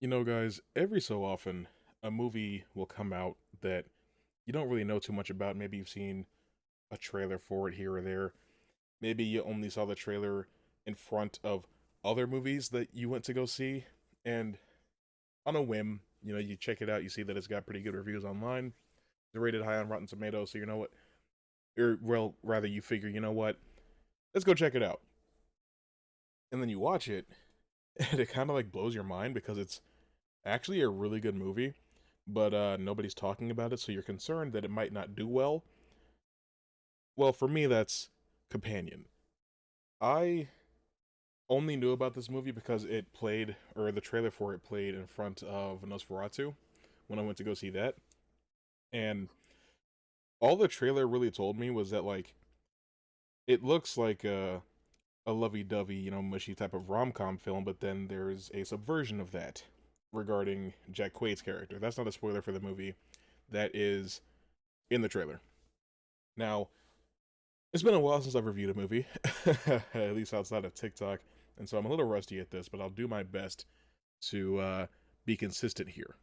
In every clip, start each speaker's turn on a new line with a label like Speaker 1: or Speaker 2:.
Speaker 1: Guys, every so often, a movie will come out that you don't really know too much about. Maybe you've seen a trailer for it here or there. Maybe you only saw the trailer in front of other movies that you went to go see. And on a whim, you check it out, you see that it's got pretty good reviews online. It's rated high on Rotten Tomatoes, so you know what? Or, well, rather, you figure, you know what? Let's go check it out. And then you watch it, and it kind of like blows your mind because it's actually a really good movie, but nobody's talking about it, so you're concerned that it might not do well. Well, for me, that's Companion. I only knew about this movie because it played, or the trailer for it played in front of Nosferatu when I went to go see that. And all the trailer really told me was that, like, it looks like a lovey dovey, mushy type of rom com film, but then there's a subversion of that regarding Jack Quaid's character. That's not a spoiler for the movie. That is in the trailer. Now, it's been a while since I've reviewed a movie, at least outside of TikTok, and so I'm a little rusty at this, but I'll do my best to be consistent here.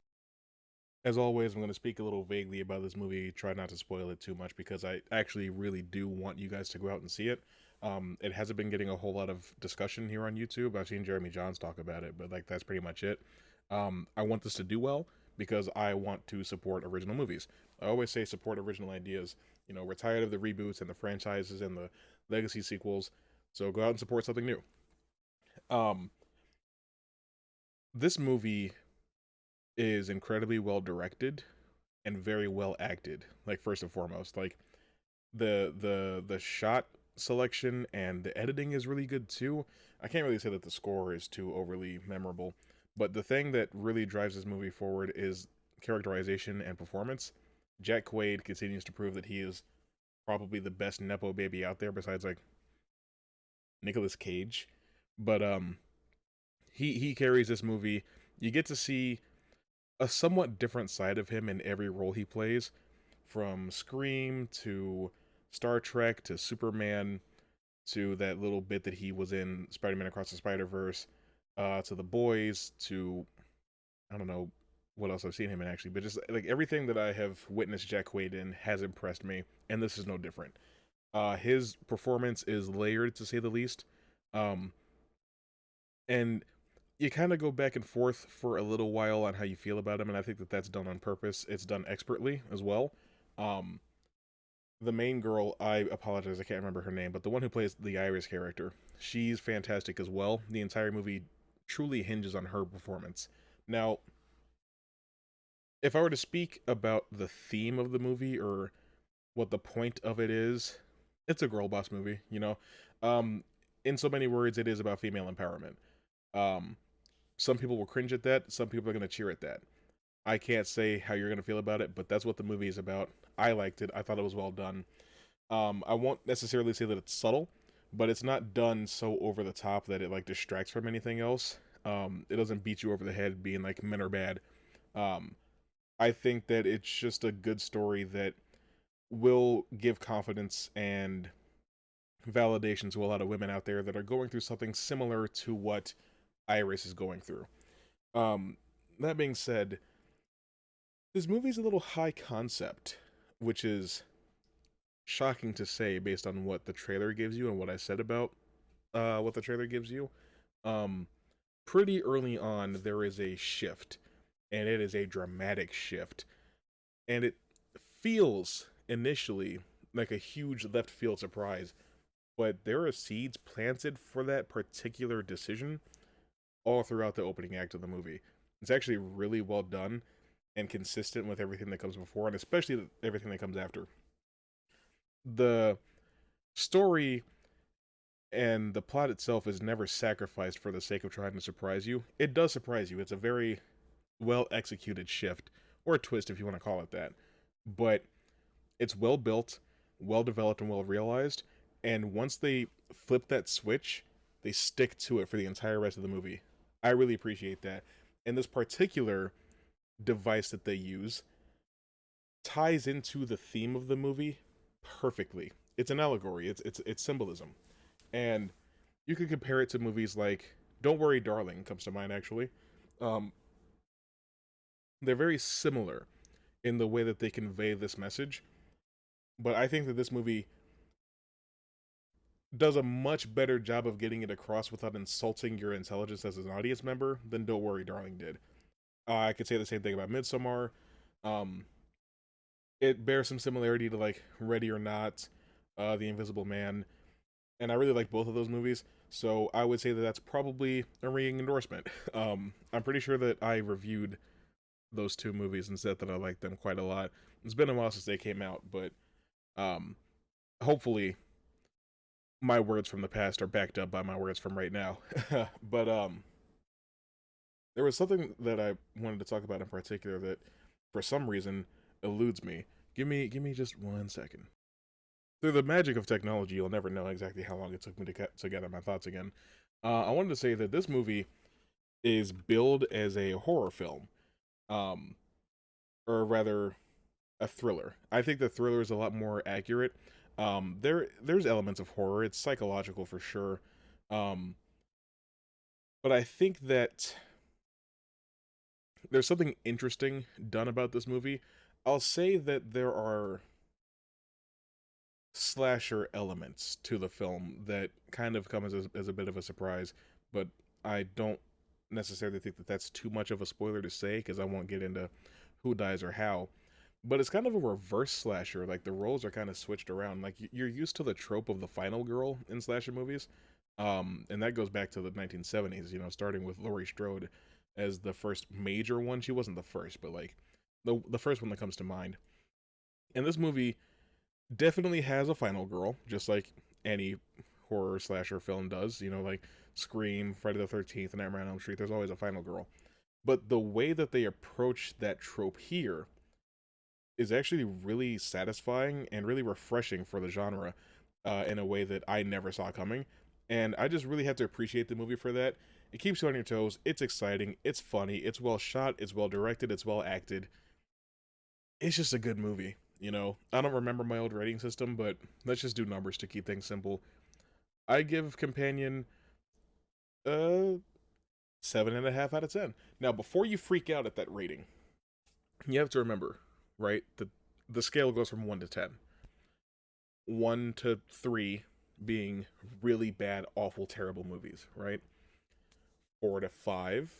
Speaker 1: As always, I'm going to speak a little vaguely about this movie, try not to spoil it too much because I actually really do want you guys to go out and see it. It hasn't been getting a whole lot of discussion here on YouTube. I've seen Jeremy Johns talk about it, but like that's pretty much it. I want this to do well because I want to support original movies. I always say support original ideas. We're tired of the reboots and the franchises and the legacy sequels, so go out and support something new. Um, this movie is incredibly well directed and very well acted. Like first and foremost, like the shot selection and the editing is really good too. I can't really say that the score is too overly memorable, but the thing that really drives this movie forward is characterization and performance. Jack Quaid continues to prove that he is probably the best nepo baby out there besides like Nicolas Cage. But he carries this movie. You get to see a somewhat different side of him in every role he plays, from Scream to Star Trek to Superman to that little bit that he was in Spider-Man Across the Spider-Verse, to The Boys to I don't know what else I've seen him in actually, but just like everything that I have witnessed Jack Quaid in has impressed me, and this is no different. His performance is layered to say the least, um, and you kind of go back and forth for a little while on how you feel about him, and I think that that's done on purpose. It's done expertly as well. Um, the main girl, I apologize, I can't remember her name, but the one who plays the Iris character, she's fantastic as well. The entire movie truly hinges on her performance. Now, if I were to speak about the theme of the movie or what the point of it is, it's a girl boss movie, you know. Um, in so many words, it is about female empowerment. Um, some people will cringe at that. Some people are going to cheer at that. I can't say how you're going to feel about it, but that's what the movie is about. I liked it. I thought it was well done. I won't necessarily say that it's subtle, but it's not done so over the top that it like distracts from anything else. It doesn't beat you over the head being like men are bad. Um, I think that it's just a good story that will give confidence and validation to a lot of women out there that are going through something similar to what Iris is going through. Um, that being said, this movie's a little high concept, which is shocking to say based on what the trailer gives you and what I said about what the trailer gives you. Um, Pretty early on, there is a shift, and it is a dramatic shift, and it feels initially like a huge left field surprise, but there are seeds planted for that particular decision all throughout the opening act of the movie. It's actually really well done and consistent with everything that comes before, and especially everything that comes after. The story and the plot itself is never sacrificed for the sake of trying to surprise you. It does surprise you. It's a very well executed shift, or a twist if you want to call it that. But it's well built, well developed, and well realized. And once they flip that switch, they stick to it for the entire rest of the movie. I really appreciate that. And this particular device that they use ties into the theme of the movie perfectly. It's an allegory. It's symbolism, and you could compare it to movies like Don't Worry, Darling comes to mind actually. Um, they're very similar in the way that they convey this message. But I think that this movie does a much better job of getting it across without insulting your intelligence as an audience member than Don't Worry Darling did. I could say the same thing about Midsommar. Um, it bears some similarity to like Ready or Not, The Invisible Man, and I really like both of those movies. So I would say that that's probably a ringing endorsement. I'm pretty sure that I reviewed those two movies and said that I liked them quite a lot. It's been a while since they came out, but um, hopefully my words from the past are backed up by my words from right now. But there was something that I wanted to talk about in particular that, for some reason, eludes me. Give me just 1 second. Through the magic of technology, you'll never know exactly how long it took me to gather my thoughts again. I wanted to say that this movie is billed as a horror film, um, or rather, a thriller. I think the thriller is a lot more accurate. There's elements of horror. It's psychological for sure, um, but I think that there's something interesting done about this movie. I'll say that there are slasher elements to the film that kind of come as a bit of a surprise, but I don't necessarily think that that's too much of a spoiler to say because I won't get into who dies or how. But it's kind of a reverse slasher. Like the roles are kind of switched around. Like you're used to the trope of the final girl in slasher movies, and that goes back to the 1970s. You know, starting with Laurie Strode as the first major one. She wasn't the first, but like the first one that comes to mind. And this movie definitely has a final girl, just like any horror slasher film does. You know, like Scream, Friday the 13th, and Nightmare on Elm Street. There's always a final girl. But the way that they approach that trope here is actually really satisfying and really refreshing for the genre, in a way that I never saw coming. And I just really have to appreciate the movie for that. It keeps you on your toes. It's exciting. It's funny. It's well shot. It's well directed. It's well acted. It's just a good movie. You know, I don't remember my old rating system, but let's just do numbers to keep things simple. I give Companion uh 7.5 out of 10. Now, before you freak out at that rating, you have to remember, right? The scale goes from 1 to 10. 1 to 3 being really bad, awful, terrible movies, right? 4 to 5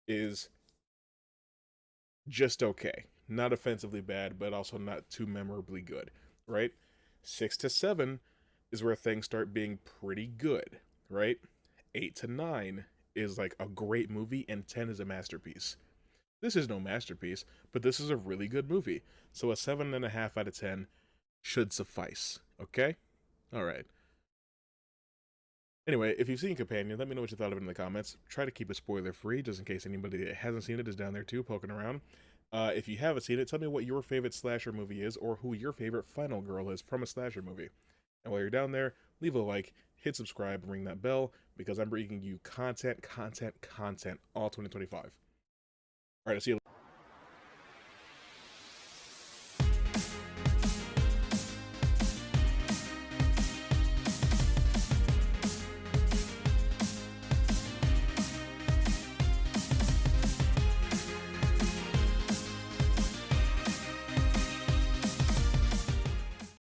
Speaker 1: is just okay. Not offensively bad, but also not too memorably good, right? 6 to 7 is where things start being pretty good, right? 8 to 9 is like a great movie, and 10 is a masterpiece. This is no masterpiece, but this is a really good movie. So a 7.5 out of 10 should suffice, okay? Alright. Anyway, if you've seen Companion, let me know what you thought of it in the comments. Try to keep it spoiler free, just in case anybody that hasn't seen it is down there too, poking around. If you haven't seen it, tell me what your favorite slasher movie is, or who your favorite final girl is from a slasher movie. And while you're down there, leave a like, hit subscribe, and ring that bell, because I'm bringing you content all 2025. Alright, I'll see you later.